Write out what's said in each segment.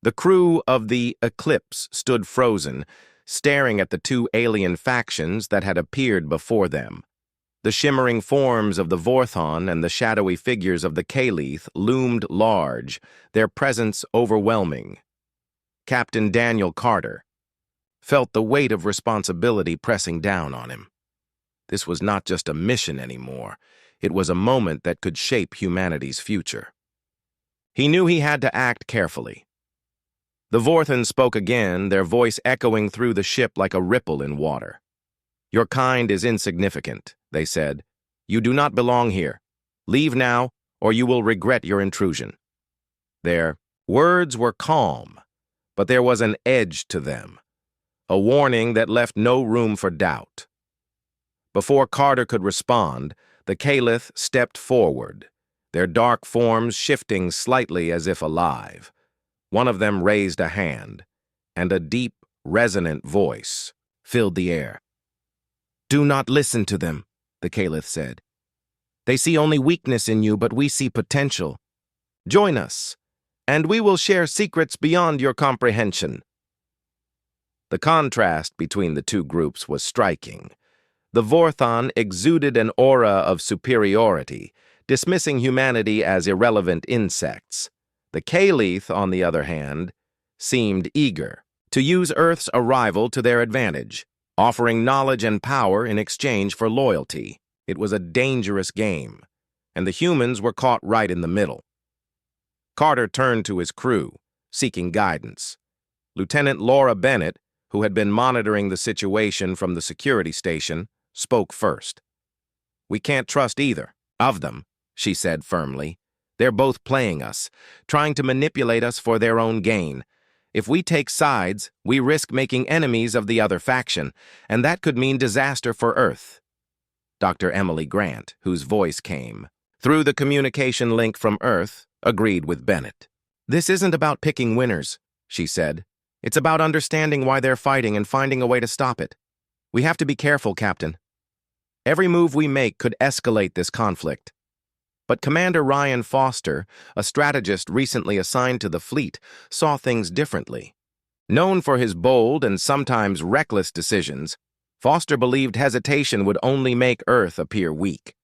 The crew of the Eclipse stood frozen, staring at the two alien factions that had appeared before them. The shimmering forms of the Vorthon and the shadowy figures of the Kaleth loomed large, their presence overwhelming. Captain Daniel Carter felt the weight of responsibility pressing down on him. This was not just a mission anymore. It was a moment that could shape humanity's future. He knew he had to act carefully. The Vorthon spoke again, their voice echoing through the ship like a ripple in water. "Your kind is insignificant," they said. "You do not belong here. Leave now, or you will regret your intrusion." Their words were calm, but there was an edge to them, a warning that left no room for doubt. Before Carter could respond, the Kaleth stepped forward, their dark forms shifting slightly as if alive. One of them raised a hand, and a deep, resonant voice filled the air. "Do not listen to them," the Kaleth said. "They see only weakness in you, but we see potential. Join us, and we will share secrets beyond your comprehension." The contrast between the two groups was striking. The Vorthon exuded an aura of superiority, dismissing humanity as irrelevant insects. The Kaleth, on the other hand, seemed eager to use Earth's arrival to their advantage, offering knowledge and power in exchange for loyalty. It was a dangerous game, and the humans were caught right in the middle. Carter turned to his crew, seeking guidance. Lieutenant Laura Bennett, who had been monitoring the situation from the security station, spoke first. "We can't trust either of them," she said firmly. "They're both playing us, trying to manipulate us for their own gain. If we take sides, we risk making enemies of the other faction, and that could mean disaster for Earth." Dr. Emily Grant, whose voice came through the communication link from Earth, agreed with Bennett. "This isn't about picking winners," she said. "It's about understanding why they're fighting and finding a way to stop it. We have to be careful, Captain. Every move we make could escalate this conflict." But Commander Ryan Foster, a strategist recently assigned to the fleet, saw things differently. Known for his bold and sometimes reckless decisions, Foster believed hesitation would only make Earth appear weak.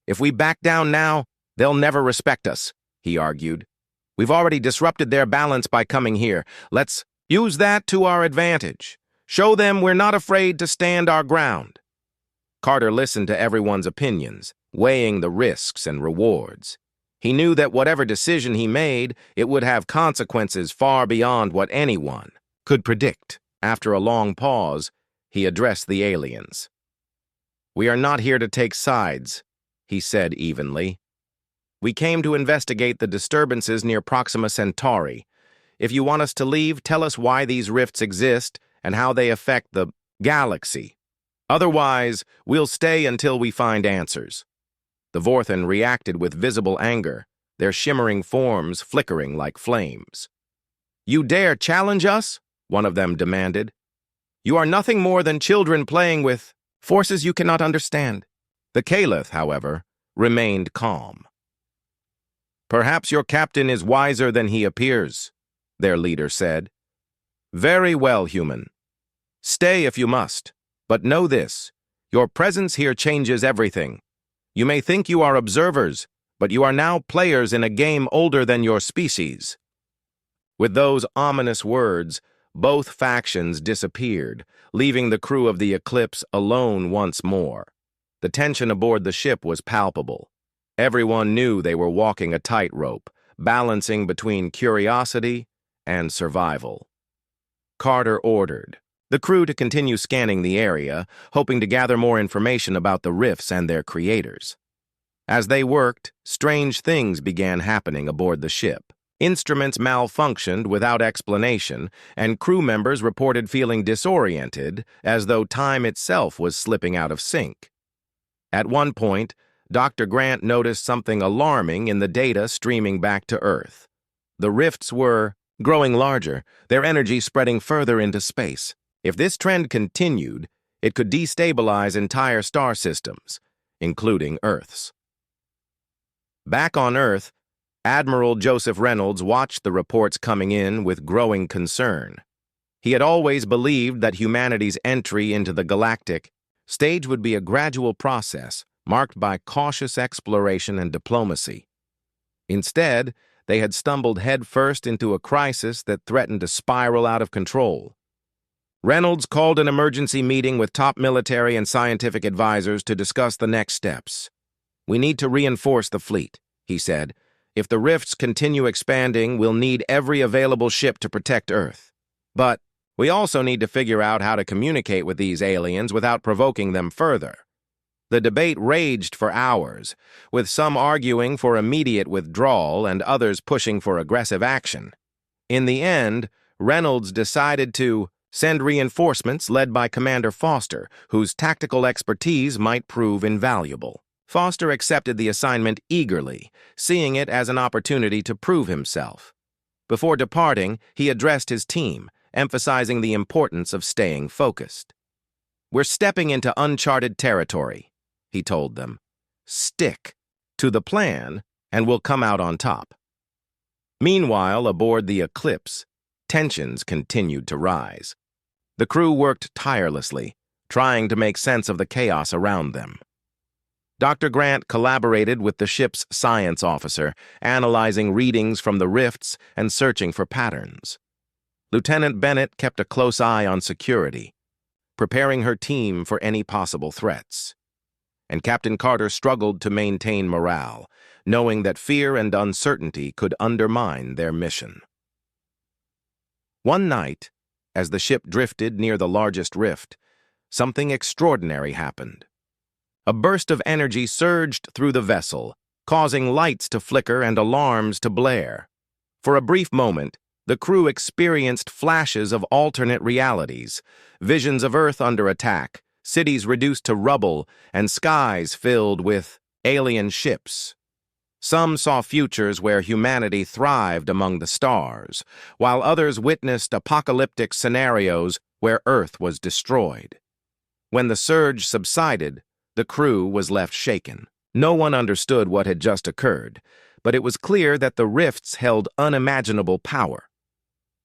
"If we back down now, they'll never respect us," he argued. "We've already disrupted their balance by coming here. Let's use that to our advantage. Show them we're not afraid to stand our ground." Carter listened to everyone's opinions, weighing the risks and rewards. He knew that whatever decision he made, it would have consequences far beyond what anyone could predict. After a long pause, he addressed the aliens. "We are not here to take sides," he said evenly. "We came to investigate the disturbances near Proxima Centauri. If you want us to leave, tell us why these rifts exist and how they affect the galaxy. Otherwise, we'll stay until we find answers." The Vorthon reacted with visible anger, their shimmering forms flickering like flames. "You dare challenge us?" one of them demanded. "You are nothing more than children playing with forces you cannot understand." The Kaleth, however, remained calm. "Perhaps your captain is wiser than he appears," their leader said. "Very well, human. Stay if you must, but know this, your presence here changes everything. You may think you are observers, but you are now players in a game older than your species." With those ominous words, both factions disappeared, leaving the crew of the Eclipse alone once more. The tension aboard the ship was palpable. Everyone knew they were walking a tightrope, balancing between curiosity and survival. Carter ordered the crew to continue scanning the area, hoping to gather more information about the rifts and their creators. As they worked, strange things began happening aboard the ship. Instruments malfunctioned without explanation, and crew members reported feeling disoriented, as though time itself was slipping out of sync. At one point, Dr. Grant noticed something alarming in the data streaming back to Earth. The rifts were growing larger, their energy spreading further into space. If this trend continued, it could destabilize entire star systems, including Earth's. Back on Earth, Admiral Joseph Reynolds watched the reports coming in with growing concern. He had always believed that humanity's entry into the galactic stage would be a gradual process marked by cautious exploration and diplomacy. Instead, they had stumbled headfirst into a crisis that threatened to spiral out of control. Reynolds called an emergency meeting with top military and scientific advisors to discuss the next steps. "We need to reinforce the fleet," he said. "If the rifts continue expanding, we'll need every available ship to protect Earth. But we also need to figure out how to communicate with these aliens without provoking them further." The debate raged for hours, with some arguing for immediate withdrawal and others pushing for aggressive action. In the end, Reynolds decided to send reinforcements led by Commander Foster, whose tactical expertise might prove invaluable. Foster accepted the assignment eagerly, seeing it as an opportunity to prove himself. Before departing, he addressed his team, emphasizing the importance of staying focused. "We're stepping into uncharted territory," he told them. "Stick to the plan, and we'll come out on top." Meanwhile, aboard the Eclipse, tensions continued to rise. The crew worked tirelessly, trying to make sense of the chaos around them. Dr. Grant collaborated with the ship's science officer, analyzing readings from the rifts and searching for patterns. Lieutenant Bennett kept a close eye on security, preparing her team for any possible threats. And Captain Carter struggled to maintain morale, knowing that fear and uncertainty could undermine their mission. One night, as the ship drifted near the largest rift, something extraordinary happened. A burst of energy surged through the vessel, causing lights to flicker and alarms to blare. For a brief moment, the crew experienced flashes of alternate realities, visions of Earth under attack, cities reduced to rubble, and skies filled with alien ships. Some saw futures where humanity thrived among the stars, while others witnessed apocalyptic scenarios where Earth was destroyed. When the surge subsided, the crew was left shaken. No one understood what had just occurred, but it was clear that the rifts held unimaginable power.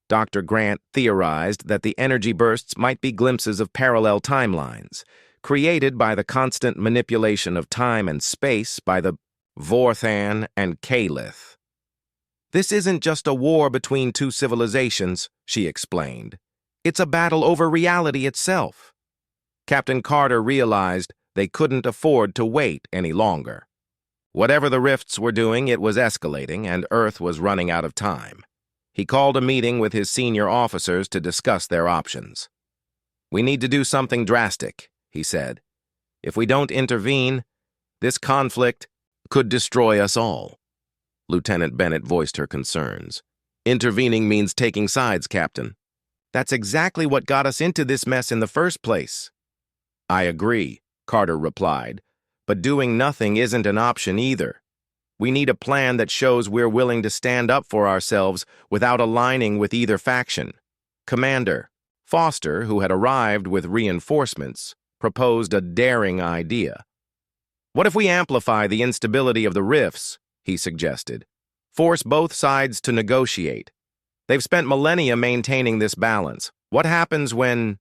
Dr. Grant theorized that the energy bursts might be glimpses of parallel timelines, created by the constant manipulation of time and space by the Vorthan and Kalith. "This isn't just a war between two civilizations," she explained. "It's a battle over reality itself." Captain Carter realized they couldn't afford to wait any longer. Whatever the rifts were doing, it was escalating, and Earth was running out of time. He called a meeting with his senior officers to discuss their options. "We need to do something drastic," he said. "If we don't intervene, this conflict could destroy us all." Lieutenant Bennett voiced her concerns. "Intervening means taking sides, Captain. That's exactly what got us into this mess in the first place." "I agree," Carter replied, "but doing nothing isn't an option either. We need a plan that shows we're willing to stand up for ourselves without aligning with either faction." Commander Foster, who had arrived with reinforcements, proposed a daring idea. "What if we amplify the instability of the rifts?" he suggested. "Force both sides to negotiate. They've spent millennia maintaining this balance. What happens when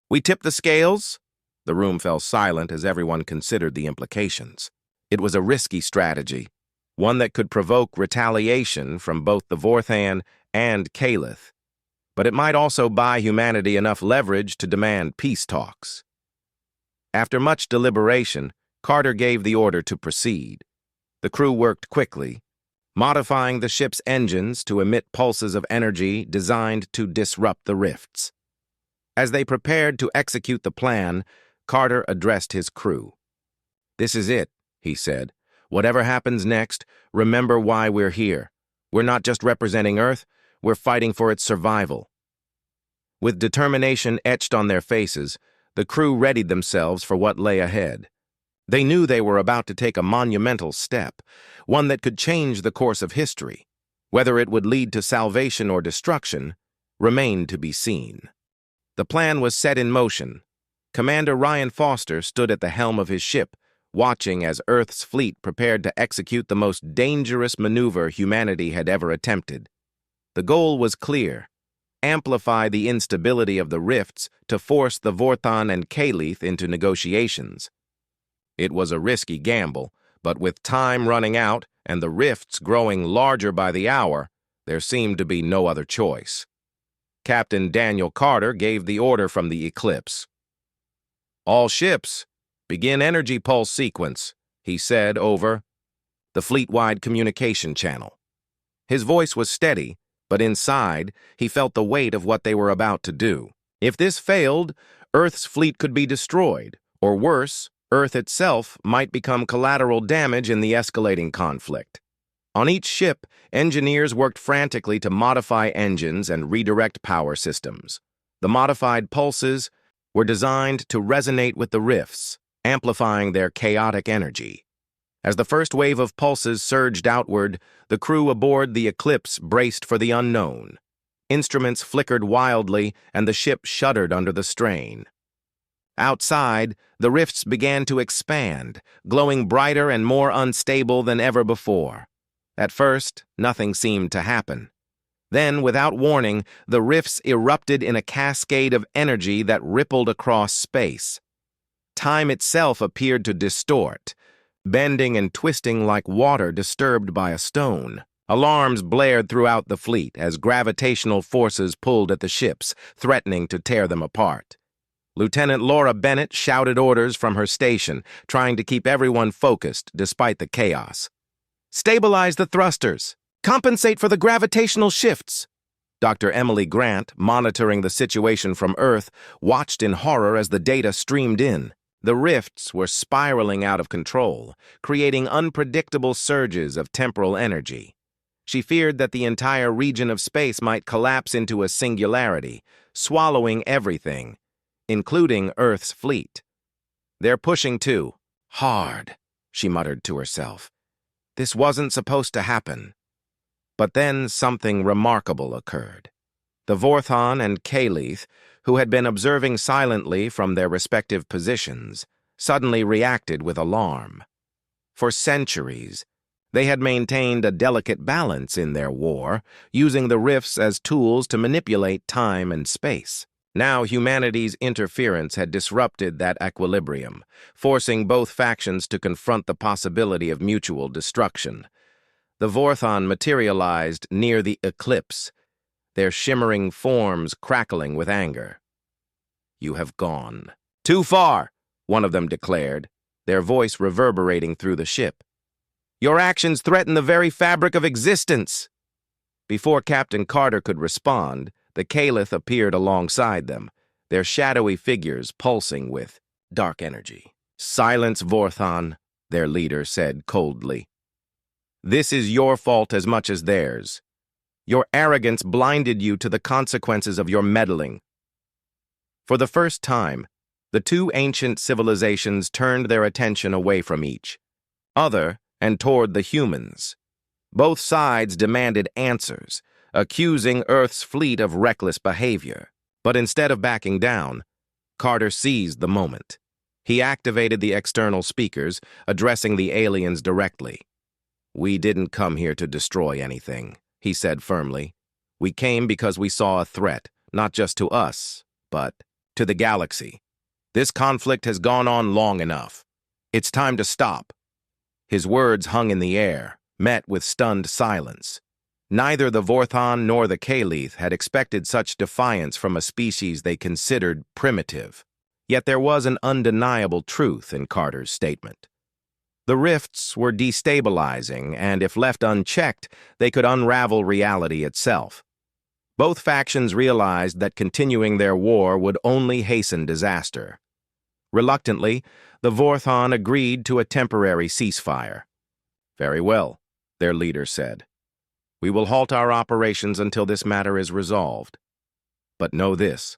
we tip the scales?" The room fell silent as everyone considered the implications. It was a risky strategy, one that could provoke retaliation from both the Vorthan and Kalith, but it might also buy humanity enough leverage to demand peace talks. After much deliberation, Carter gave the order to proceed. The crew worked quickly, modifying the ship's engines to emit pulses of energy designed to disrupt the rifts. As they prepared to execute the plan, Carter addressed his crew. "This is it," he said. "Whatever happens next, remember why we're here. We're not just representing Earth, we're fighting for its survival." With determination etched on their faces, the crew readied themselves for what lay ahead. They knew they were about to take a monumental step, one that could change the course of history. Whether it would lead to salvation or destruction remained to be seen. The plan was set in motion. Commander Ryan Foster stood at the helm of his ship, watching as Earth's fleet prepared to execute the most dangerous maneuver humanity had ever attempted. The goal was clear: amplify the instability of the rifts to force the Vorthon and Kaleth into negotiations. It was a risky gamble, but with time running out and the rifts growing larger by the hour, there seemed to be no other choice. Captain Daniel Carter gave the order from the eclipse. "All ships, begin energy pulse sequence," he said over the fleet-wide communication channel. His voice was steady, but inside, he felt the weight of what they were about to do. If this failed, Earth's fleet could be destroyed, or worse, Earth itself might become collateral damage in the escalating conflict. On each ship, engineers worked frantically to modify engines and redirect power systems. The modified pulses were designed to resonate with the rifts, amplifying their chaotic energy. As the first wave of pulses surged outward, the crew aboard the Eclipse braced for the unknown. Instruments flickered wildly, and the ship shuddered under the strain. Outside, the rifts began to expand, glowing brighter and more unstable than ever before. At first, nothing seemed to happen. Then, without warning, the rifts erupted in a cascade of energy that rippled across space. Time itself appeared to distort, bending and twisting like water disturbed by a stone. Alarms blared throughout the fleet as gravitational forces pulled at the ships, threatening to tear them apart. Lieutenant Laura Bennett shouted orders from her station, trying to keep everyone focused despite the chaos. "Stabilize the thrusters! Compensate for the gravitational shifts!" Dr. Emily Grant, monitoring the situation from Earth, watched in horror as the data streamed in. The rifts were spiraling out of control, creating unpredictable surges of temporal energy. She feared that the entire region of space might collapse into a singularity, swallowing everything, including Earth's fleet. "They're pushing too hard," she muttered to herself. "This wasn't supposed to happen." But then something remarkable occurred. The Vorthon and Kaleth, who had been observing silently from their respective positions, suddenly reacted with alarm. For centuries, they had maintained a delicate balance in their war, using the rifts as tools to manipulate time and space. Now humanity's interference had disrupted that equilibrium, forcing both factions to confront the possibility of mutual destruction. The Vorthon materialized near the eclipse, their shimmering forms crackling with anger. "You have gone too far," one of them declared, their voice reverberating through the ship. "Your actions threaten the very fabric of existence." Before Captain Carter could respond, the Kaleth appeared alongside them, their shadowy figures pulsing with dark energy. "Silence, Vorthon," their leader said coldly. "This is your fault as much as theirs. Your arrogance blinded you to the consequences of your meddling." For the first time, the two ancient civilizations turned their attention away from each other and toward the humans. Both sides demanded answers, accusing Earth's fleet of reckless behavior. But instead of backing down, Carter seized the moment. He activated the external speakers, addressing the aliens directly. "We didn't come here to destroy anything," he said firmly. "We came because we saw a threat, not just to us, but to the galaxy. This conflict has gone on long enough. It's time to stop." His words hung in the air, met with stunned silence. Neither the Vorthon nor the Kaleth had expected such defiance from a species they considered primitive. Yet there was an undeniable truth in Carter's statement. The rifts were destabilizing, and if left unchecked, they could unravel reality itself. Both factions realized that continuing their war would only hasten disaster. Reluctantly, the Vorthon agreed to a temporary ceasefire. "Very well," their leader said. "We will halt our operations until this matter is resolved. But know this: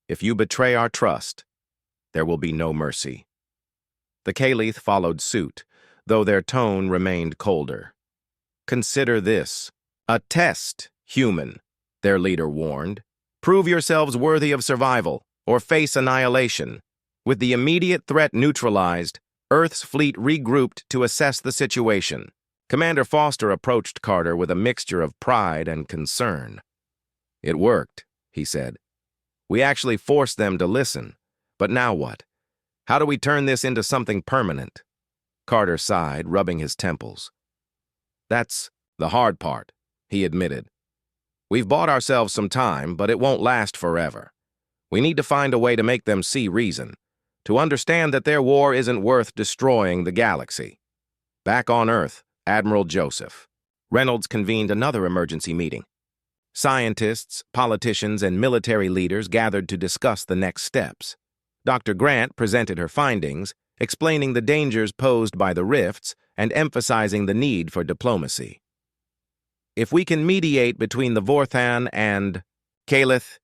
if you betray our trust, there will be no mercy." The Kaleth followed suit, though their tone remained colder. "Consider this a test, human," their leader warned. "Prove yourselves worthy of survival, or face annihilation. With the immediate threat neutralized, Earth's fleet regrouped to assess the situation. Commander Foster approached Carter with a mixture of pride and concern. "It worked," he said. "We actually forced them to listen. But now what? How do we turn this into something permanent?" Carter sighed, rubbing his temples. "That's the hard part," he admitted. "We've bought ourselves some time, but it won't last forever. We need to find a way to make them see reason, to understand that their war isn't worth destroying the galaxy." Back on Earth, Admiral Joseph. Reynolds convened another emergency meeting. Scientists, politicians, and military leaders gathered to discuss the next steps. Dr. Grant presented her findings, explaining the dangers posed by the rifts and emphasizing the need for diplomacy. "If we can mediate between the Vorthan and Kalith,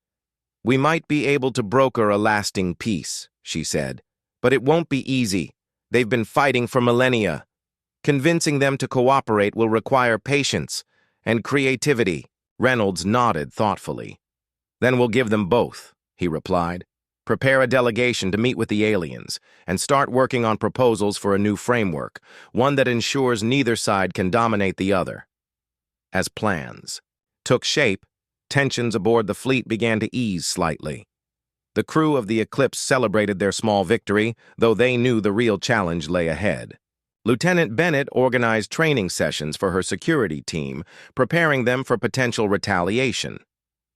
we might be able to broker a lasting peace," she said. "But it won't be easy. They've been fighting for millennia. Convincing them to cooperate will require patience and creativity." Reynolds nodded thoughtfully. "Then we'll give them both," he replied. "Prepare a delegation to meet with the aliens and start working on proposals for a new framework, one that ensures neither side can dominate the other." As plans took shape, tensions aboard the fleet began to ease slightly. The crew of the Eclipse celebrated their small victory, though they knew the real challenge lay ahead. Lieutenant Bennett organized training sessions for her security team, preparing them for potential retaliation.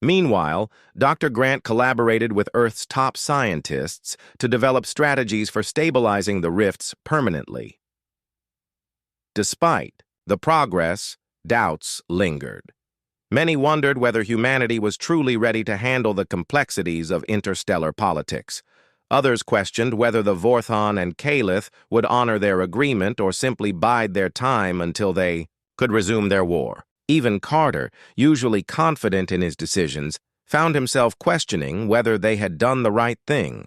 Meanwhile, Dr. Grant collaborated with Earth's top scientists to develop strategies for stabilizing the rifts permanently. Despite the progress, doubts lingered. Many wondered whether humanity was truly ready to handle the complexities of interstellar politics. Others questioned whether the Vorthan and Kalith would honor their agreement or simply bide their time until they could resume their war. Even Carter, usually confident in his decisions, found himself questioning whether they had done the right thing.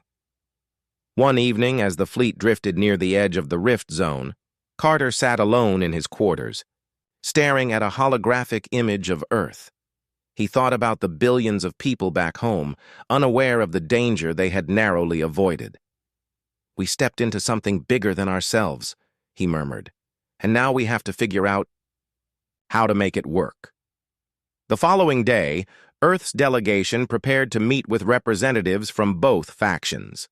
One evening, as the fleet drifted near the edge of the rift zone, Carter sat alone in his quarters, staring at a holographic image of Earth. He thought about the billions of people back home, unaware of the danger they had narrowly avoided. "We stepped into something bigger than ourselves," he murmured, "and now we have to figure out how to make it work." The following day, Earth's delegation prepared to meet with representatives from both factions.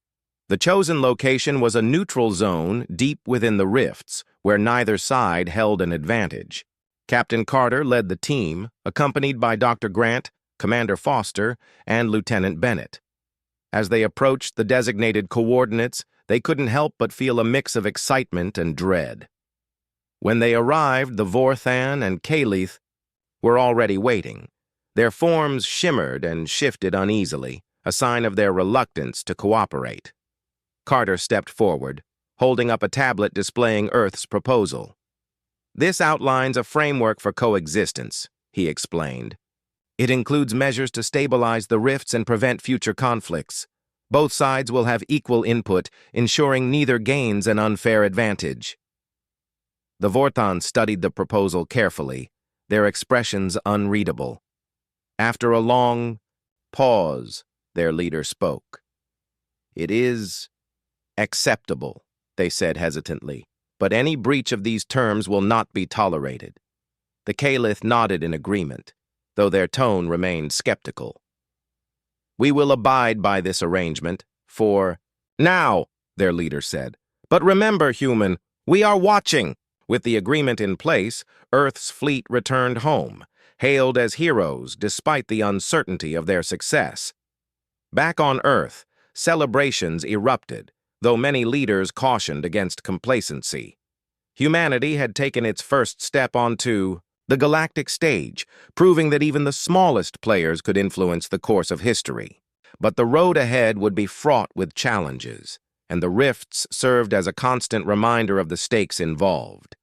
The chosen location was a neutral zone deep within the rifts, where neither side held an advantage. Captain Carter led the team, accompanied by Dr. Grant, Commander Foster, and Lieutenant Bennett. As they approached the designated coordinates, they couldn't help but feel a mix of excitement and dread. When they arrived, the Vorthan and Kalith were already waiting. Their forms shimmered and shifted uneasily, a sign of their reluctance to cooperate. Carter stepped forward, holding up a tablet displaying Earth's proposal. "This outlines a framework for coexistence," he explained. "It includes measures to stabilize the rifts and prevent future conflicts. Both sides will have equal input, ensuring neither gains an unfair advantage." The Vorthan studied the proposal carefully, their expressions unreadable. After a long pause, their leader spoke. "It is acceptable," they said hesitantly, "but any breach of these terms will not be tolerated." The Kalith nodded in agreement, though their tone remained skeptical. "We will abide by this arrangement for now," their leader said. "But remember, human, we are watching." With the agreement in place, Earth's fleet returned home, hailed as heroes despite the uncertainty of their success. Back on Earth, celebrations erupted, though many leaders cautioned against complacency. Humanity had taken its first step onto the galactic stage, proving that even the smallest players could influence the course of history. But the road ahead would be fraught with challenges, and the rifts served as a constant reminder of the stakes involved.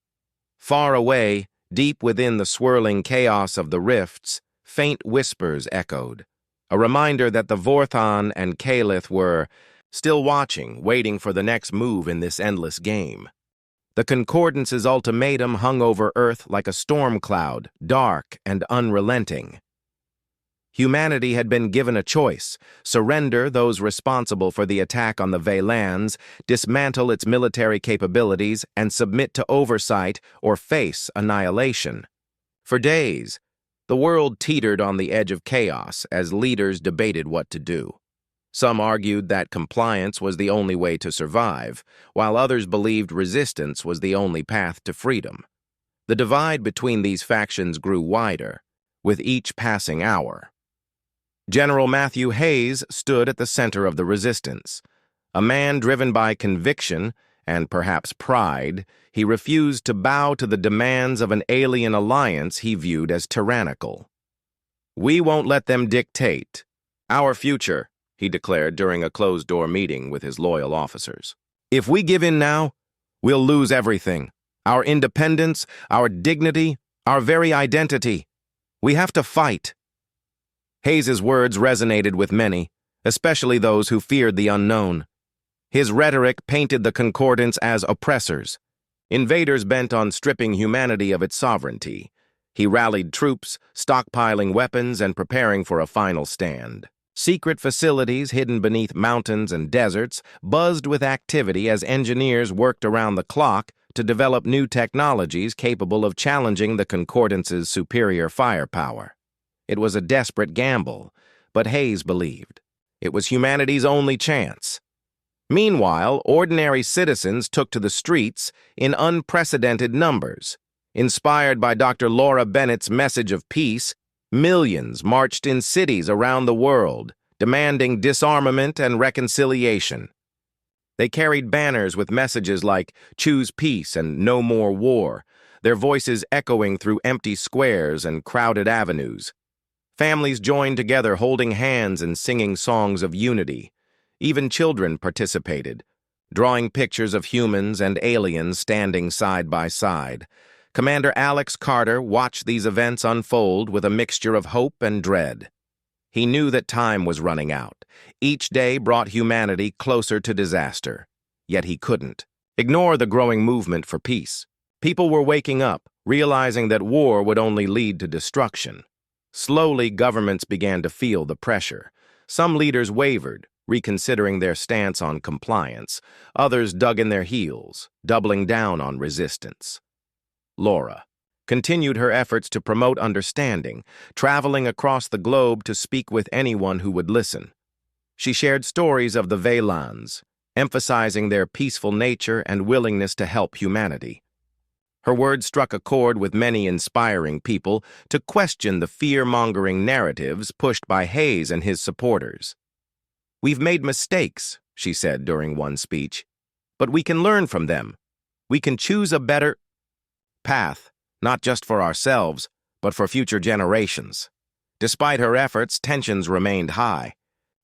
Far away, deep within the swirling chaos of the rifts, faint whispers echoed, a reminder that the Vorthan and Kalith were still watching, waiting for the next move in this endless game. The Concordance's ultimatum hung over Earth like a storm cloud, dark and unrelenting. Humanity had been given a choice: surrender those responsible for the attack on the Veylands, dismantle its military capabilities, and submit to oversight or face annihilation. For days, the world teetered on the edge of chaos as leaders debated what to do. Some argued that compliance was the only way to survive, while others believed resistance was the only path to freedom. The divide between these factions grew wider, with each passing hour. General Matthew Hayes stood at the center of the resistance. A man driven by conviction, and perhaps pride, he refused to bow to the demands of an alien alliance he viewed as tyrannical. "We won't let them dictate our future," he declared during a closed-door meeting with his loyal officers. "If we give in now, we'll lose everything: our independence, our dignity, our very identity. We have to fight." Hayes's words resonated with many, especially those who feared the unknown. His rhetoric painted the Concordants as oppressors, invaders bent on stripping humanity of its sovereignty. He rallied troops, stockpiling weapons and preparing for a final stand. Secret facilities hidden beneath mountains and deserts buzzed with activity as engineers worked around the clock to develop new technologies capable of challenging the Concordants' superior firepower. It was a desperate gamble, but Hayes believed it was humanity's only chance. Meanwhile, ordinary citizens took to the streets in unprecedented numbers. Inspired by Dr. Laura Bennett's message of peace, millions marched in cities around the world, demanding disarmament and reconciliation. They carried banners with messages like "Choose peace" and "No more war," their voices echoing through empty squares and crowded avenues. Families joined together, holding hands and singing songs of unity. Even children participated, drawing pictures of humans and aliens standing side by side. Commander Alex Carter watched these events unfold with a mixture of hope and dread. He knew that time was running out. Each day brought humanity closer to disaster. Yet he couldn't ignore the growing movement for peace. People were waking up, realizing that war would only lead to destruction. Slowly, governments began to feel the pressure. Some leaders wavered, reconsidering their stance on compliance. Others dug in their heels, doubling down on resistance. Laura continued her efforts to promote understanding, traveling across the globe to speak with anyone who would listen. She shared stories of the Veylands, emphasizing their peaceful nature and willingness to help humanity. Her words struck a chord with many, inspiring people to question the fear-mongering narratives pushed by Hayes and his supporters. "We've made mistakes," she said during one speech, "but we can learn from them. We can choose a better path, not just for ourselves, but for future generations." Despite her efforts, tensions remained high.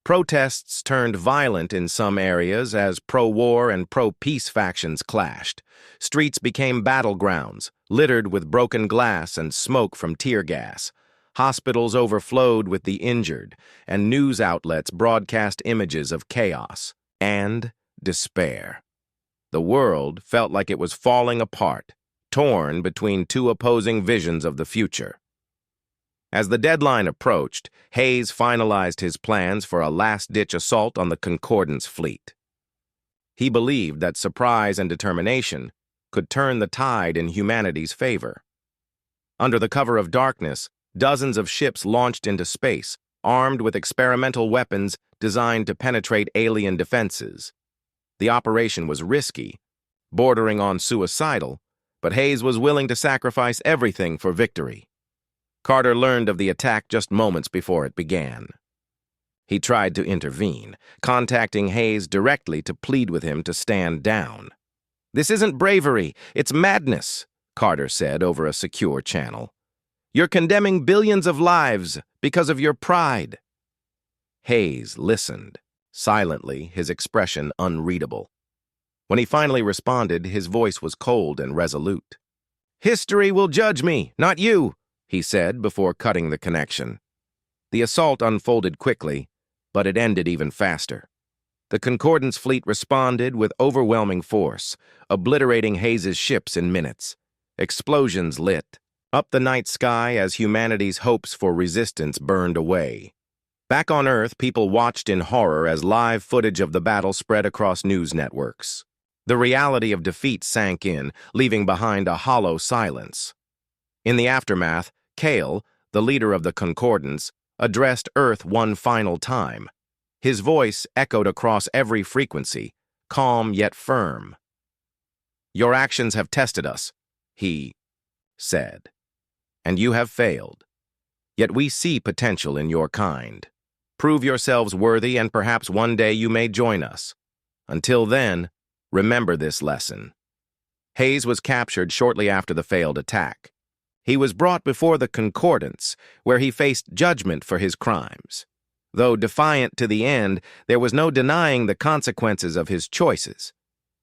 Protests turned violent in some areas as pro-war and pro-peace factions clashed. Streets became battlegrounds, littered with broken glass and smoke from tear gas. Hospitals overflowed with the injured, and news outlets broadcast images of chaos and despair. The world felt like it was falling apart, torn between two opposing visions of the future. As the deadline approached, Hayes finalized his plans for a last-ditch assault on the Concordance fleet. He believed that surprise and determination could turn the tide in humanity's favor. Under the cover of darkness, dozens of ships launched into space, armed with experimental weapons designed to penetrate alien defenses. The operation was risky, bordering on suicidal, but Hayes was willing to sacrifice everything for victory. Carter learned of the attack just moments before it began. He tried to intervene, contacting Hayes directly to plead with him to stand down. "This isn't bravery, it's madness," Carter said over a secure channel. "You're condemning billions of lives because of your pride." Hayes listened, silently, his expression unreadable. When he finally responded, his voice was cold and resolute. "History will judge me, not you," he said before cutting the connection. The assault unfolded quickly, but it ended even faster. The Concordance fleet responded with overwhelming force, obliterating Hayes's ships in minutes. Explosions lit, up the night sky as humanity's hopes for resistance burned away. Back on Earth, people watched in horror as live footage of the battle spread across news networks. The reality of defeat sank in, leaving behind a hollow silence. In the aftermath, Kale, the leader of the Concordance, addressed Earth one final time. His voice echoed across every frequency, calm yet firm. "Your actions have tested us," he said, "and you have failed. Yet we see potential in your kind. Prove yourselves worthy, and perhaps one day you may join us. Until then, remember this lesson." Hayes was captured shortly after the failed attack. He was brought before the Concordance, where he faced judgment for his crimes. Though defiant to the end, there was no denying the consequences of his choices.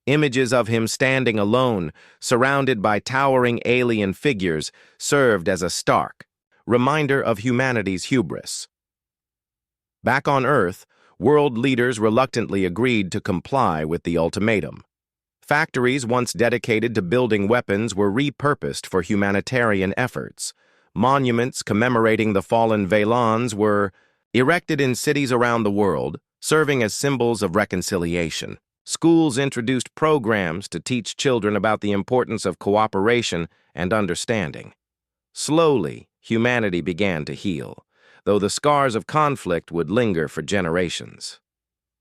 Images of him standing alone, surrounded by towering alien figures, served as a stark reminder of humanity's hubris. Back on Earth, world leaders reluctantly agreed to comply with the ultimatum. Factories once dedicated to building weapons were repurposed for humanitarian efforts. Monuments commemorating the fallen Vaylons were erected in cities around the world, serving as symbols of reconciliation. Schools introduced programs to teach children about the importance of cooperation and understanding. Slowly, humanity began to heal, though the scars of conflict would linger for generations.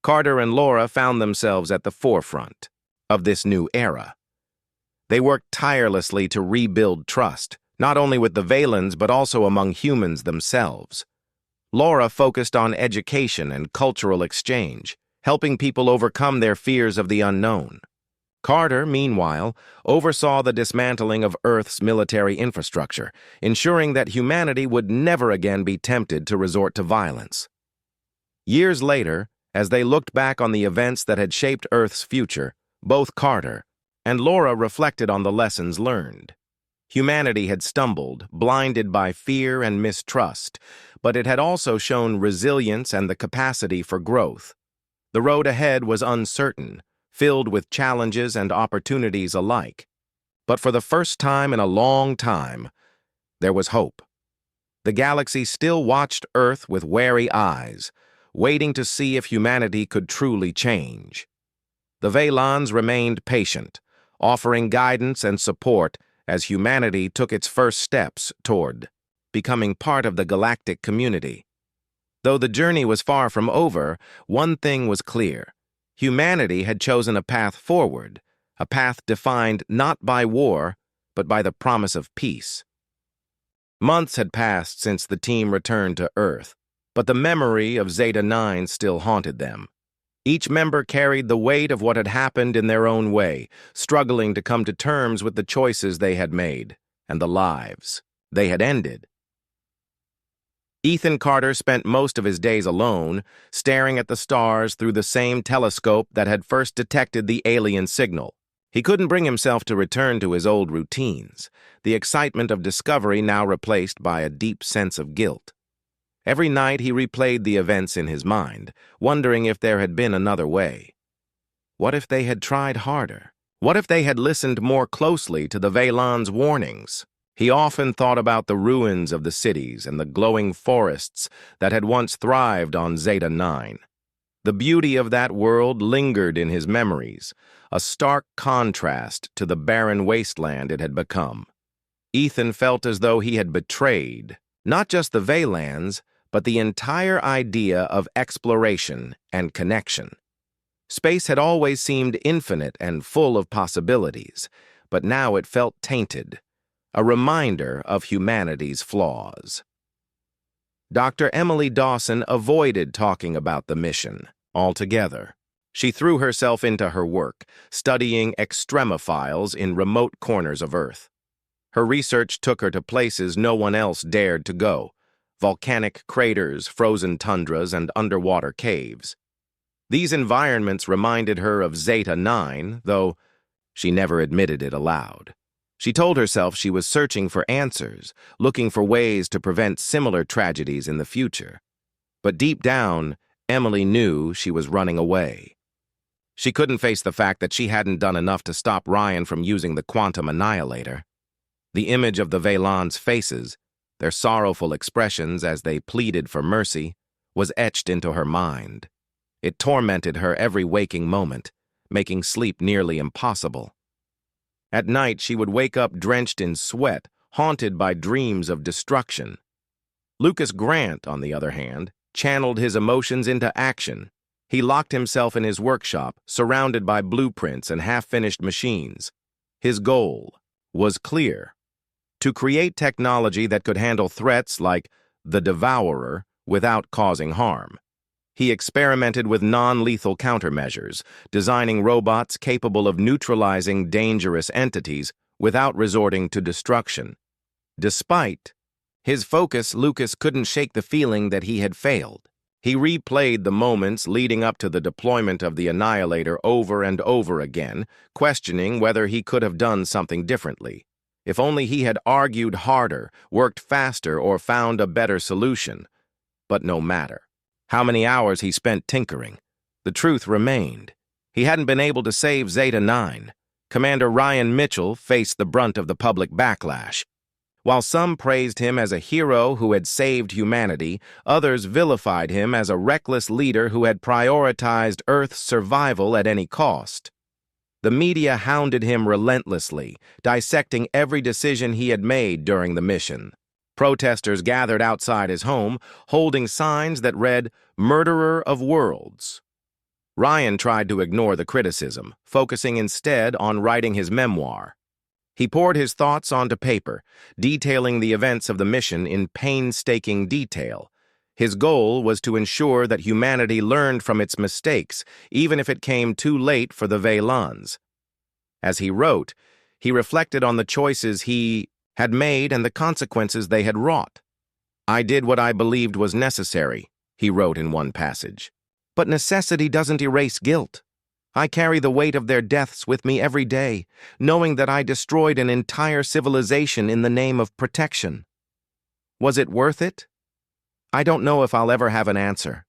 Carter and Laura found themselves at the forefront of this new era. They worked tirelessly to rebuild trust, not only with the Vaylons but also among humans themselves. Laura focused on education and cultural exchange, helping people overcome their fears of the unknown. Carter, meanwhile, oversaw the dismantling of Earth's military infrastructure, ensuring that humanity would never again be tempted to resort to violence. Years later, as they looked back on the events that had shaped Earth's future, both Carter and Laura reflected on the lessons learned. Humanity had stumbled, blinded by fear and mistrust, but it had also shown resilience and the capacity for growth. The road ahead was uncertain, filled with challenges and opportunities alike. But for the first time in a long time, there was hope. The galaxy still watched Earth with wary eyes, waiting to see if humanity could truly change. The Vaylons remained patient, offering guidance and support as humanity took its first steps toward becoming part of the galactic community. Though the journey was far from over, one thing was clear. Humanity had chosen a path forward, a path defined not by war, but by the promise of peace. Months had passed since the team returned to Earth, but the memory of Zeta-9 still haunted them. Each member carried the weight of what had happened in their own way, struggling to come to terms with the choices they had made and the lives they had ended. Ethan Carter spent most of his days alone, staring at the stars through the same telescope that had first detected the alien signal. He couldn't bring himself to return to his old routines, the excitement of discovery now replaced by a deep sense of guilt. Every night he replayed the events in his mind, wondering if there had been another way. What if they had tried harder? What if they had listened more closely to the Vaylons' warnings? He often thought about the ruins of the cities and the glowing forests that had once thrived on Zeta-9. The beauty of that world lingered in his memories, a stark contrast to the barren wasteland it had become. Ethan felt as though he had betrayed not just the Vaylons, but the entire idea of exploration and connection. Space had always seemed infinite and full of possibilities, but now it felt tainted, a reminder of humanity's flaws. Dr. Emily Dawson avoided talking about the mission altogether. She threw herself into her work, studying extremophiles in remote corners of Earth. Her research took her to places no one else dared to go: volcanic craters, frozen tundras, and underwater caves. These environments reminded her of Zeta-9, though she never admitted it aloud. She told herself she was searching for answers, looking for ways to prevent similar tragedies in the future. But deep down, Emily knew she was running away. She couldn't face the fact that she hadn't done enough to stop Ryan from using the quantum annihilator. The image of the Veilans' faces, their sorrowful expressions as they pleaded for mercy, was etched into her mind. It tormented her every waking moment, making sleep nearly impossible. At night, she would wake up drenched in sweat, haunted by dreams of destruction. Lucas Grant, on the other hand, channeled his emotions into action. He locked himself in his workshop, surrounded by blueprints and half-finished machines. His goal was clear: to create technology that could handle threats like the Devourer without causing harm. He experimented with non-lethal countermeasures, designing robots capable of neutralizing dangerous entities without resorting to destruction. Despite his focus, Lucas couldn't shake the feeling that he had failed. He replayed the moments leading up to the deployment of the Annihilator over and over again, questioning whether he could have done something differently. If only he had argued harder, worked faster, or found a better solution. But no matter how many hours he spent tinkering, the truth remained. He hadn't been able to save Zeta-9. Commander Ryan Mitchell faced the brunt of the public backlash. While some praised him as a hero who had saved humanity, others vilified him as a reckless leader who had prioritized Earth's survival at any cost. The media hounded him relentlessly, dissecting every decision he had made during the mission. Protesters gathered outside his home, holding signs that read, "Murderer of Worlds." Ryan tried to ignore the criticism, focusing instead on writing his memoir. He poured his thoughts onto paper, detailing the events of the mission in painstaking detail. His goal was to ensure that humanity learned from its mistakes, even if it came too late for the Veilans. As he wrote, he reflected on the choices he had made and the consequences they had wrought. "I did what I believed was necessary," he wrote in one passage. "But necessity doesn't erase guilt. I carry the weight of their deaths with me every day, knowing that I destroyed an entire civilization in the name of protection. Was it worth it? I don't know if I'll ever have an answer."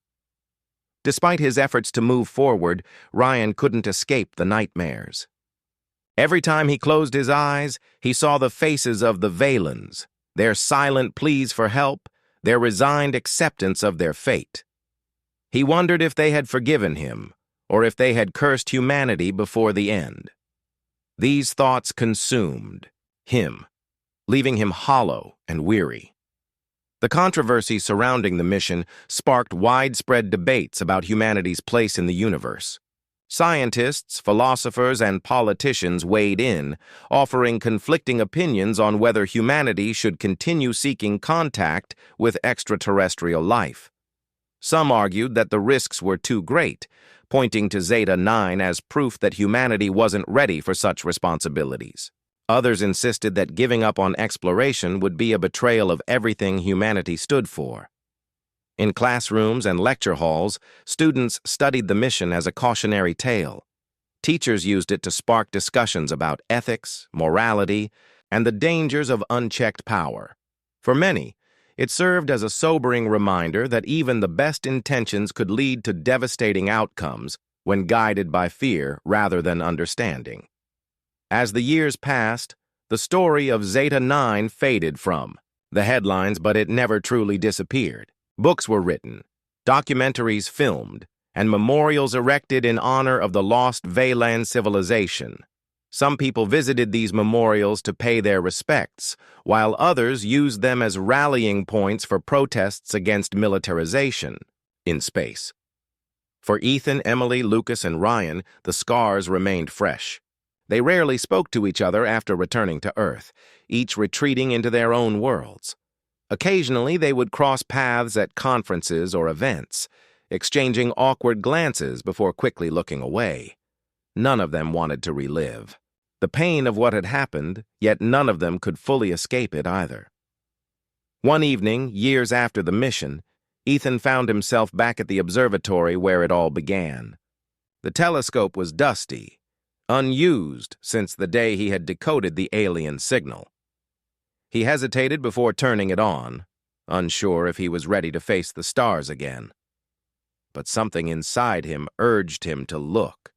Despite his efforts to move forward, Ryan couldn't escape the nightmares. Every time he closed his eyes, he saw the faces of the Veilans, their silent pleas for help, their resigned acceptance of their fate. He wondered if they had forgiven him, or if they had cursed humanity before the end. These thoughts consumed him, leaving him hollow and weary. The controversy surrounding the mission sparked widespread debates about humanity's place in the universe. Scientists, philosophers, and politicians weighed in, offering conflicting opinions on whether humanity should continue seeking contact with extraterrestrial life. Some argued that the risks were too great, pointing to Zeta-9 as proof that humanity wasn't ready for such responsibilities. Others insisted that giving up on exploration would be a betrayal of everything humanity stood for. In classrooms and lecture halls, students studied the mission as a cautionary tale. Teachers used it to spark discussions about ethics, morality, and the dangers of unchecked power. For many, it served as a sobering reminder that even the best intentions could lead to devastating outcomes when guided by fear rather than understanding. As the years passed, the story of Zeta-9 faded from the headlines, but it never truly disappeared. Books were written, documentaries filmed, and memorials erected in honor of the lost Veilan civilization. Some people visited these memorials to pay their respects, while others used them as rallying points for protests against militarization in space. For Ethan, Emily, Lucas, and Ryan, the scars remained fresh. They rarely spoke to each other after returning to Earth, each retreating into their own worlds. Occasionally, they would cross paths at conferences or events, exchanging awkward glances before quickly looking away. None of them wanted to relive the pain of what had happened, yet none of them could fully escape it either. One evening, years after the mission, Ethan found himself back at the observatory where it all began. The telescope was dusty, unused since the day he had decoded the alien signal. He hesitated before turning it on, unsure if he was ready to face the stars again. But something inside him urged him to look,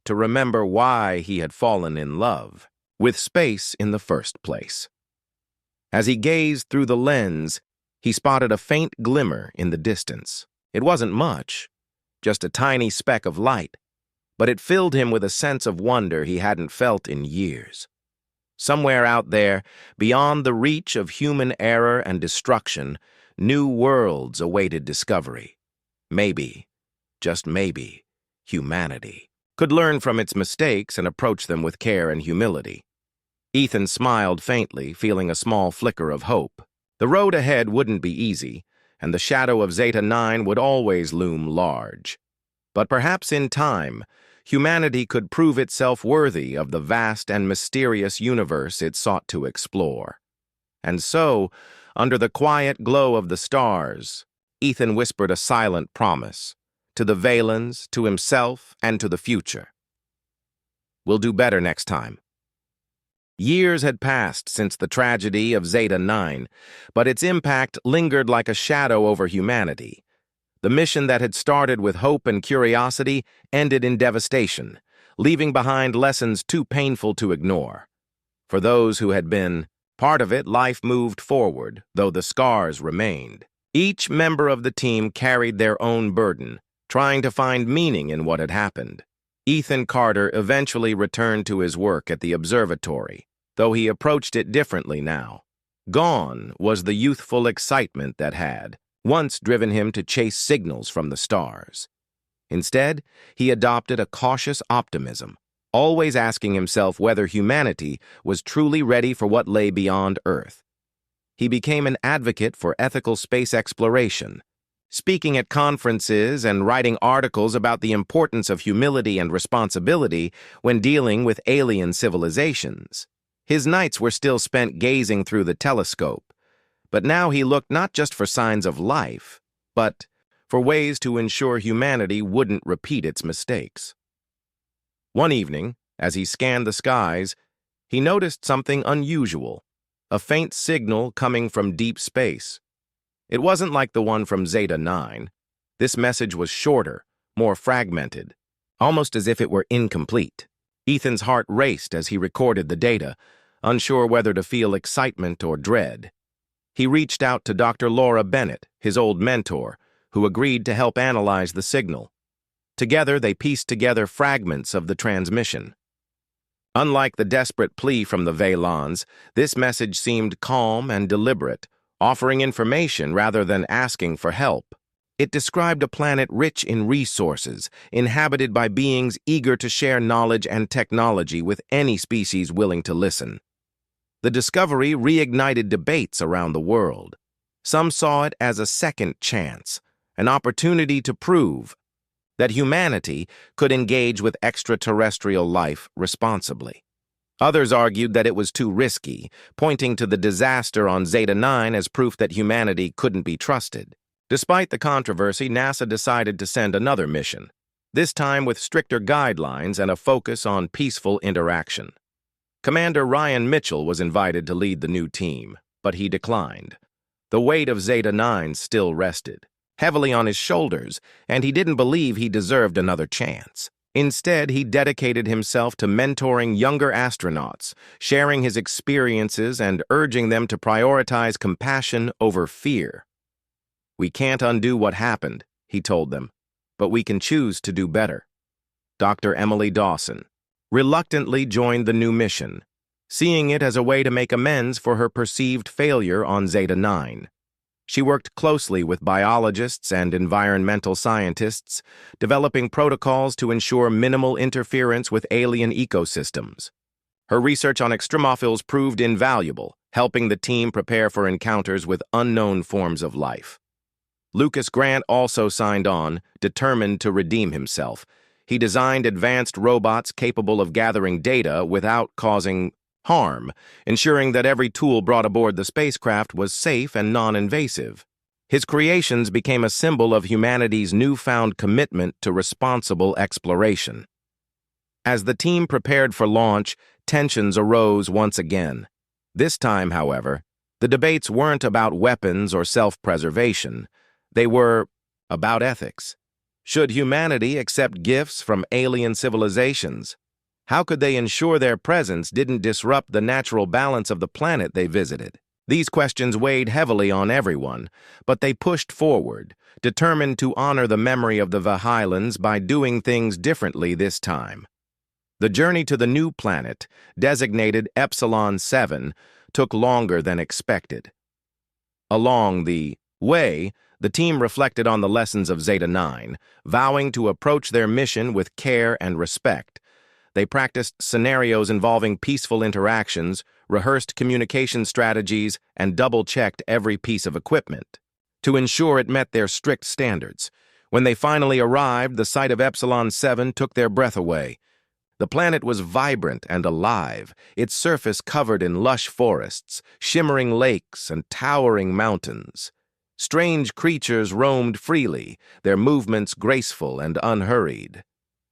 to remember why he had fallen in love with space in the first place. As he gazed through the lens, he spotted a faint glimmer in the distance. It wasn't much, just a tiny speck of light, but it filled him with a sense of wonder he hadn't felt in years. Somewhere out there, beyond the reach of human error and destruction, new worlds awaited discovery. Maybe, just maybe, humanity could learn from its mistakes and approach them with care and humility. Ethan smiled faintly, feeling a small flicker of hope. The road ahead wouldn't be easy, and the shadow of Zeta 9 would always loom large. But perhaps in time, humanity could prove itself worthy of the vast and mysterious universe it sought to explore. And so, under the quiet glow of the stars, Ethan whispered a silent promise, to the Valens, to himself, and to the future. We'll do better next time. Years had passed since the tragedy of Zeta 9, but its impact lingered like a shadow over humanity. The mission that had started with hope and curiosity ended in devastation, leaving behind lessons too painful to ignore. For those who had been part of it, life moved forward, though the scars remained. Each member of the team carried their own burden, trying to find meaning in what had happened. Ethan Carter eventually returned to his work at the observatory, though he approached it differently now. Gone was the youthful excitement that had once driven him to chase signals from the stars. Instead, he adopted a cautious optimism, always asking himself whether humanity was truly ready for what lay beyond Earth. He became an advocate for ethical space exploration, speaking at conferences and writing articles about the importance of humility and responsibility when dealing with alien civilizations. His nights were still spent gazing through the telescope, but now he looked not just for signs of life, but for ways to ensure humanity wouldn't repeat its mistakes. One evening, as he scanned the skies, he noticed something unusual, a faint signal coming from deep space. It wasn't like the one from Zeta 9. This message was shorter, more fragmented, almost as if it were incomplete. Ethan's heart raced as he recorded the data, unsure whether to feel excitement or dread. He reached out to Dr. Laura Bennett, his old mentor, who agreed to help analyze the signal. Together, they pieced together fragments of the transmission. Unlike the desperate plea from the Valens, this message seemed calm and deliberate, offering information rather than asking for help. It described a planet rich in resources, inhabited by beings eager to share knowledge and technology with any species willing to listen. The discovery reignited debates around the world. Some saw it as a second chance, an opportunity to prove that humanity could engage with extraterrestrial life responsibly. Others argued that it was too risky, pointing to the disaster on Zeta 9 as proof that humanity couldn't be trusted. Despite the controversy, NASA decided to send another mission, this time with stricter guidelines and a focus on peaceful interaction. Commander Ryan Mitchell was invited to lead the new team, but he declined. The weight of Zeta 9 still rested heavily on his shoulders, and he didn't believe he deserved another chance. Instead, he dedicated himself to mentoring younger astronauts, sharing his experiences and urging them to prioritize compassion over fear. "We can't undo what happened," he told them, "but we can choose to do better." Dr. Emily Dawson reluctantly joined the new mission, seeing it as a way to make amends for her perceived failure on Zeta 9. She worked closely with biologists and environmental scientists, developing protocols to ensure minimal interference with alien ecosystems. Her research on extremophiles proved invaluable, helping the team prepare for encounters with unknown forms of life. Lucas Grant also signed on, determined to redeem himself. He designed advanced robots capable of gathering data without causing harm, ensuring that every tool brought aboard the spacecraft was safe and non-invasive. His creations became a symbol of humanity's newfound commitment to responsible exploration. As the team prepared for launch, tensions arose once again. This time, however, the debates weren't about weapons or self-preservation. They were about ethics. Should humanity accept gifts from alien civilizations? How could they ensure their presence didn't disrupt the natural balance of the planet they visited? These questions weighed heavily on everyone, but they pushed forward, determined to honor the memory of the Vahilans by doing things differently this time. The journey to the new planet, designated Epsilon 7, took longer than expected. Along the way, the team reflected on the lessons of Zeta 9, vowing to approach their mission with care and respect. They practiced scenarios involving peaceful interactions, rehearsed communication strategies, and double-checked every piece of equipment to ensure it met their strict standards. When they finally arrived, the sight of Epsilon 7 took their breath away. The planet was vibrant and alive, its surface covered in lush forests, shimmering lakes, and towering mountains. Strange creatures roamed freely, their movements graceful and unhurried.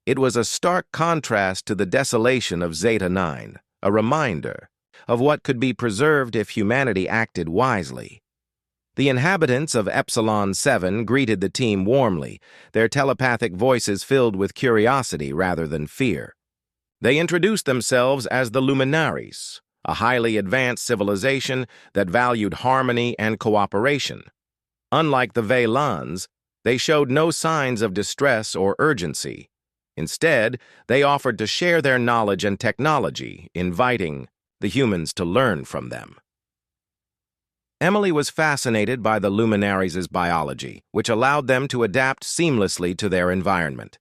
It was a stark contrast to the desolation of Zeta 9, a reminder of what could be preserved if humanity acted wisely. The inhabitants of Epsilon 7 greeted the team warmly, their telepathic voices filled with curiosity rather than fear. They introduced themselves as the Luminaries, a highly advanced civilization that valued harmony and cooperation. Unlike the Vaylans, they showed no signs of distress or urgency. Instead, they offered to share their knowledge and technology, inviting the humans to learn from them. Emily was fascinated by the Luminaries' biology, which allowed them to adapt seamlessly to their environment.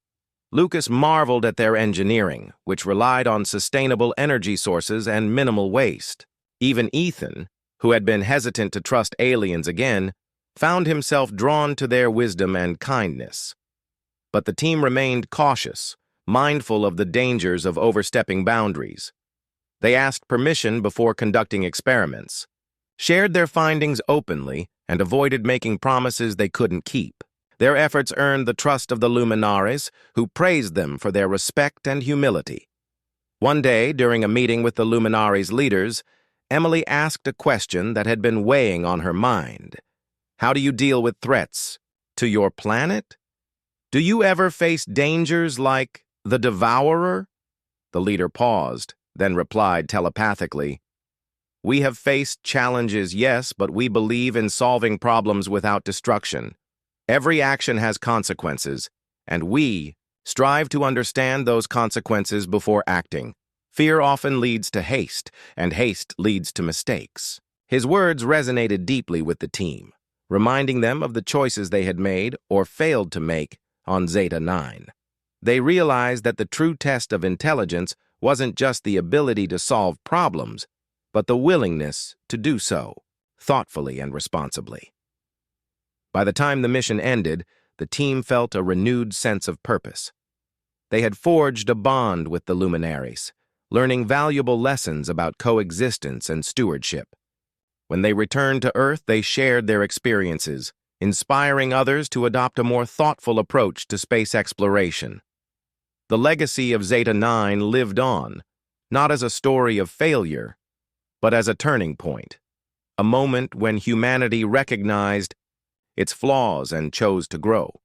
Lucas marveled at their engineering, which relied on sustainable energy sources and minimal waste. Even Ethan, who had been hesitant to trust aliens again, found himself drawn to their wisdom and kindness. But the team remained cautious, mindful of the dangers of overstepping boundaries. They asked permission before conducting experiments, shared their findings openly, and avoided making promises they couldn't keep. Their efforts earned the trust of the Luminaries, who praised them for their respect and humility. One day, during a meeting with the Luminaries' leaders, Emily asked a question that had been weighing on her mind. How do you deal with threats? To your planet? Do you ever face dangers like the Devourer? The leader paused, then replied telepathically, We have faced challenges, yes, but we believe in solving problems without destruction. Every action has consequences, and we strive to understand those consequences before acting. Fear often leads to haste, and haste leads to mistakes. His words resonated deeply with the team, reminding them of the choices they had made or failed to make on Zeta 9. They realized that the true test of intelligence wasn't just the ability to solve problems, but the willingness to do so thoughtfully and responsibly. By the time the mission ended, the team felt a renewed sense of purpose. They had forged a bond with the Luminaries, learning valuable lessons about coexistence and stewardship. When they returned to Earth, they shared their experiences, inspiring others to adopt a more thoughtful approach to space exploration. The legacy of Zeta 9 lived on, not as a story of failure, but as a turning point, a moment when humanity recognized its flaws and chose to grow.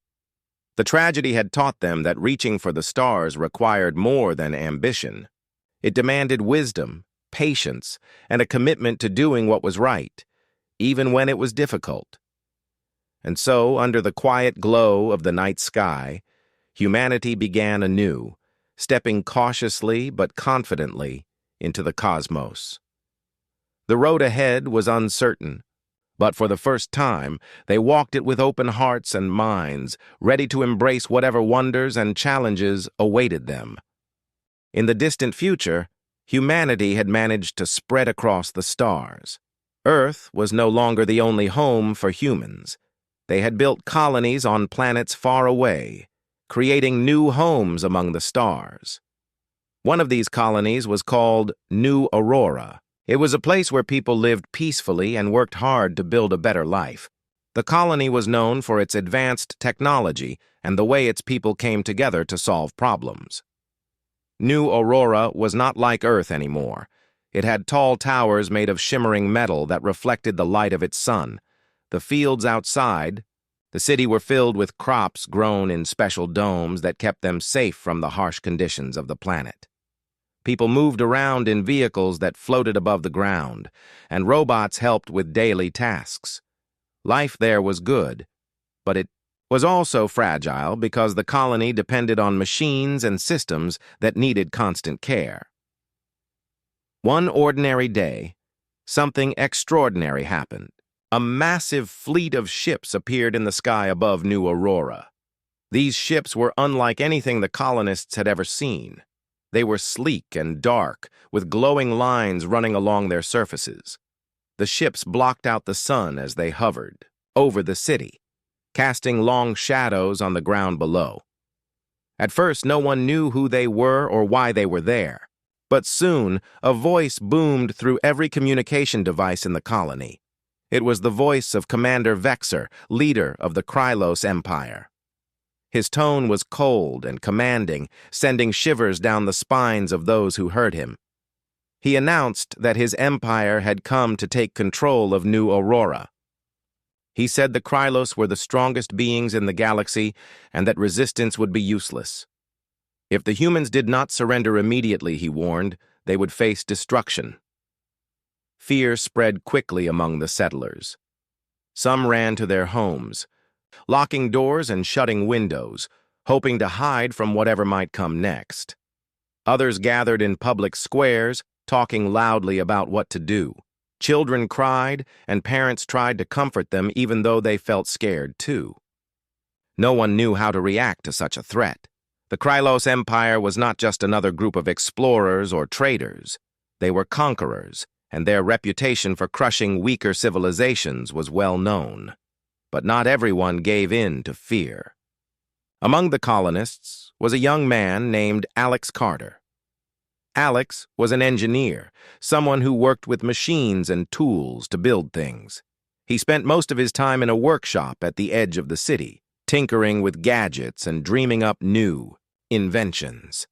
The tragedy had taught them that reaching for the stars required more than ambition. It demanded wisdom, patience, and a commitment to doing what was right, even when it was difficult. And so, under the quiet glow of the night sky, humanity began anew, stepping cautiously but confidently into the cosmos. The road ahead was uncertain, but for the first time, they walked it with open hearts and minds, ready to embrace whatever wonders and challenges awaited them. In the distant future, humanity had managed to spread across the stars. Earth was no longer the only home for humans. They had built colonies on planets far away, creating new homes among the stars. One of these colonies was called New Aurora. It was a place where people lived peacefully and worked hard to build a better life. The colony was known for its advanced technology and the way its people came together to solve problems. New Aurora was not like Earth anymore. It had tall towers made of shimmering metal that reflected the light of its sun. The fields outside the city were filled with crops grown in special domes that kept them safe from the harsh conditions of the planet. People moved around in vehicles that floated above the ground, and robots helped with daily tasks. Life there was good, but it was also fragile because the colony depended on machines and systems that needed constant care. One ordinary day, something extraordinary happened. A massive fleet of ships appeared in the sky above New Aurora. These ships were unlike anything the colonists had ever seen. They were sleek and dark, with glowing lines running along their surfaces. The ships blocked out the sun as they hovered over the city, casting long shadows on the ground below. At first, no one knew who they were or why they were there. But soon, a voice boomed through every communication device in the colony. It was the voice of Commander Vexor, leader of the Krylos Empire. His tone was cold and commanding, sending shivers down the spines of those who heard him. He announced that his empire had come to take control of New Aurora. He said the Krylos were the strongest beings in the galaxy and that resistance would be useless. If the humans did not surrender immediately, he warned, they would face destruction. Fear spread quickly among the settlers. Some ran to their homes, locking doors and shutting windows, hoping to hide from whatever might come next. Others gathered in public squares, talking loudly about what to do. Children cried, and parents tried to comfort them even though they felt scared too. No one knew how to react to such a threat. The Krylos Empire was not just another group of explorers or traders. They were conquerors, and their reputation for crushing weaker civilizations was well known. But not everyone gave in to fear. Among the colonists was a young man named Alex Carter. Alex was an engineer, someone who worked with machines and tools to build things. He spent most of his time in a workshop at the edge of the city, tinkering with gadgets and dreaming up new inventions.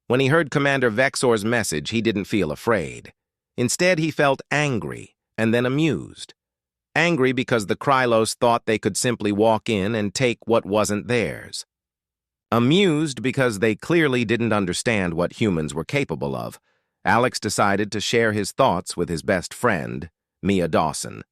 When he heard Commander Vexor's message, he didn't feel afraid. Instead, he felt angry and then amused. Angry because the Krylos thought they could simply walk in and take what wasn't theirs. Amused because they clearly didn't understand what humans were capable of. Alex decided to share his thoughts with his best friend, Mia Dawson.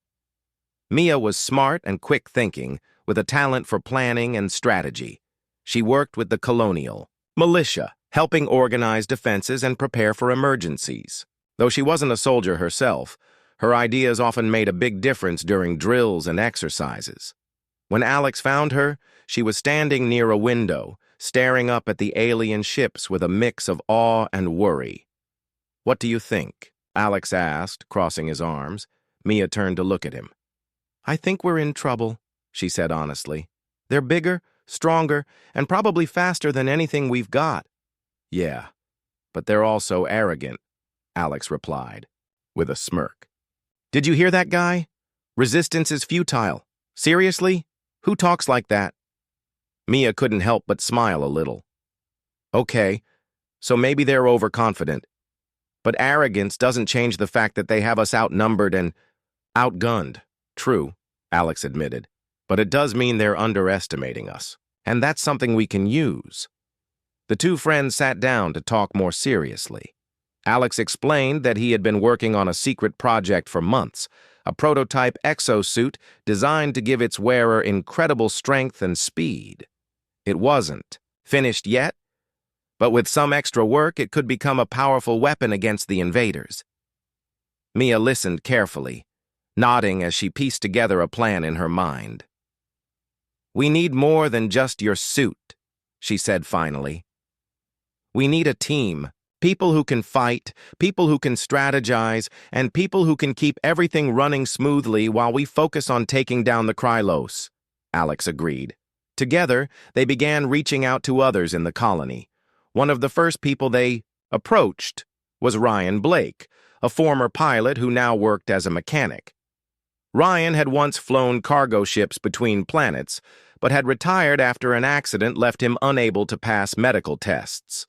Mia was smart and quick-thinking, with a talent for planning and strategy. She worked with the colonial militia, helping organize defenses and prepare for emergencies. Though she wasn't a soldier herself, her ideas often made a big difference during drills and exercises. When Alex found her, she was standing near a window, staring up at the alien ships with a mix of awe and worry. "What do you think?" Alex asked, crossing his arms. Mia turned to look at him. "I think we're in trouble," she said honestly. "They're bigger, stronger, and probably faster than anything we've got." "Yeah, but they're also arrogant," Alex replied, with a smirk. "Did you hear that guy? Resistance is futile. Seriously? Who talks like that?" Mia couldn't help but smile a little. "Okay, so maybe they're overconfident. But arrogance doesn't change the fact that they have us outnumbered and outgunned." "True," Alex admitted, "but it does mean they're underestimating us, and that's something we can use." The two friends sat down to talk more seriously. Alex explained that he had been working on a secret project for months, a prototype exosuit designed to give its wearer incredible strength and speed. It wasn't finished yet, but with some extra work, it could become a powerful weapon against the invaders. Mia listened carefully, nodding as she pieced together a plan in her mind. "We need more than just your suit," she said finally. "We need a team. People who can fight, people who can strategize, and people who can keep everything running smoothly while we focus on taking down the Krylos," Alex agreed. Together, they began reaching out to others in the colony. One of the first people they approached was Ryan Blake, a former pilot who now worked as a mechanic. Ryan had once flown cargo ships between planets, but had retired after an accident left him unable to pass medical tests.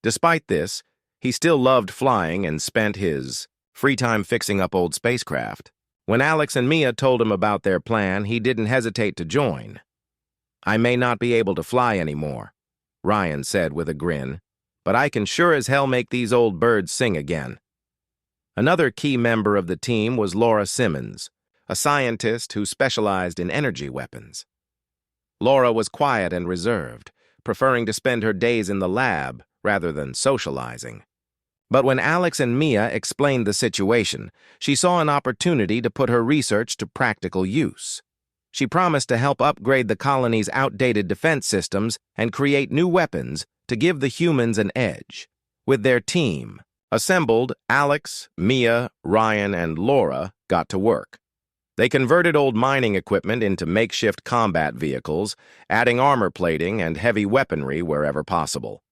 Despite this, he still loved flying and spent his free time fixing up old spacecraft. When Alex and Mia told him about their plan, he didn't hesitate to join. "I may not be able to fly anymore," Ryan said with a grin, but I can sure as hell make these old birds sing again. Another key member of the team was Laura Simmons, a scientist who specialized in energy weapons. Laura was quiet and reserved, preferring to spend her days in the lab rather than socializing. But when Alex and Mia explained the situation, she saw an opportunity to put her research to practical use. She promised to help upgrade the colony's outdated defense systems and create new weapons to give the humans an edge. With their team assembled, Alex, Mia, Ryan, and Laura got to work. They converted old mining equipment into makeshift combat vehicles, adding armor plating and heavy weaponry wherever possible.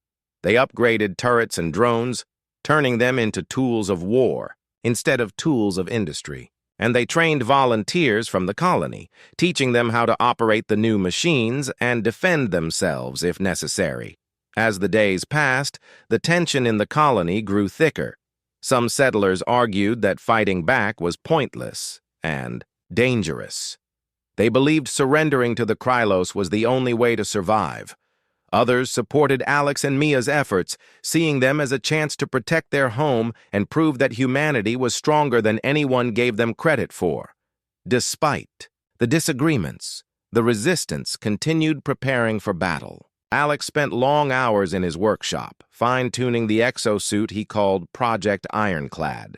They upgraded turrets and drones, turning them into tools of war instead of tools of industry. And they trained volunteers from the colony, teaching them how to operate the new machines and defend themselves if necessary. As the days passed, the tension in the colony grew thicker. Some settlers argued that fighting back was pointless and dangerous. They believed surrendering to the Krylos was the only way to survive. Others supported Alex and Mia's efforts, seeing them as a chance to protect their home and prove that humanity was stronger than anyone gave them credit for. Despite the disagreements, the resistance continued preparing for battle. Alex spent long hours in his workshop, fine-tuning the exosuit he called Project Ironclad.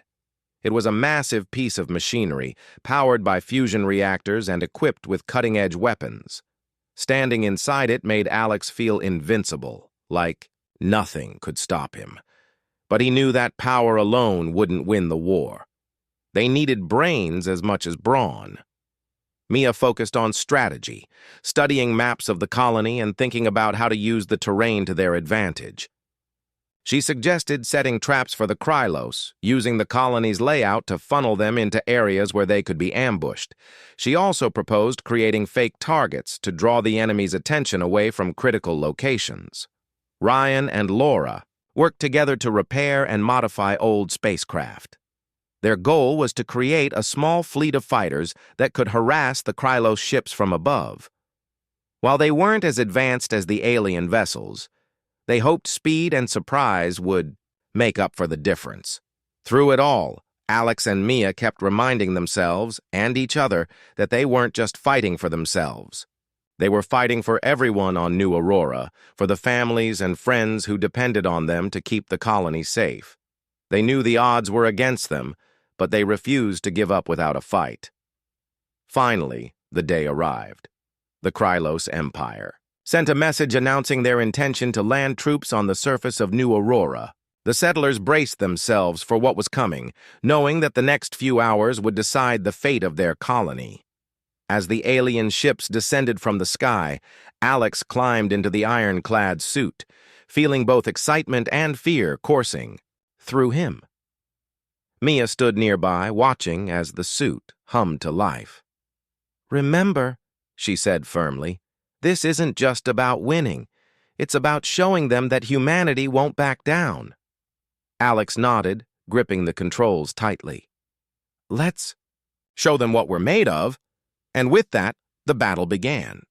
It was a massive piece of machinery, powered by fusion reactors and equipped with cutting-edge weapons. Standing inside it made Alex feel invincible, like nothing could stop him. But he knew that power alone wouldn't win the war. They needed brains as much as brawn. Mia focused on strategy, studying maps of the colony and thinking about how to use the terrain to their advantage. She suggested setting traps for the Krylos, using the colony's layout to funnel them into areas where they could be ambushed. She also proposed creating fake targets to draw the enemy's attention away from critical locations. Ryan and Laura worked together to repair and modify old spacecraft. Their goal was to create a small fleet of fighters that could harass the Krylos ships from above. While they weren't as advanced as the alien vessels, they hoped speed and surprise would make up for the difference. Through it all, Alex and Mia kept reminding themselves and each other that they weren't just fighting for themselves. They were fighting for everyone on New Aurora, for the families and friends who depended on them to keep the colony safe. They knew the odds were against them, but they refused to give up without a fight. Finally, the day arrived. The Krylos Empire sent a message announcing their intention to land troops on the surface of New Aurora. The settlers braced themselves for what was coming, knowing that the next few hours would decide the fate of their colony. As the alien ships descended from the sky, Alex climbed into the ironclad suit, feeling both excitement and fear coursing through him. Mia stood nearby, watching as the suit hummed to life. "Remember," she said firmly, "this isn't just about winning. It's about showing them that humanity won't back down." Alex nodded, gripping the controls tightly. "Let's show them what we're made of." And with that, the battle began.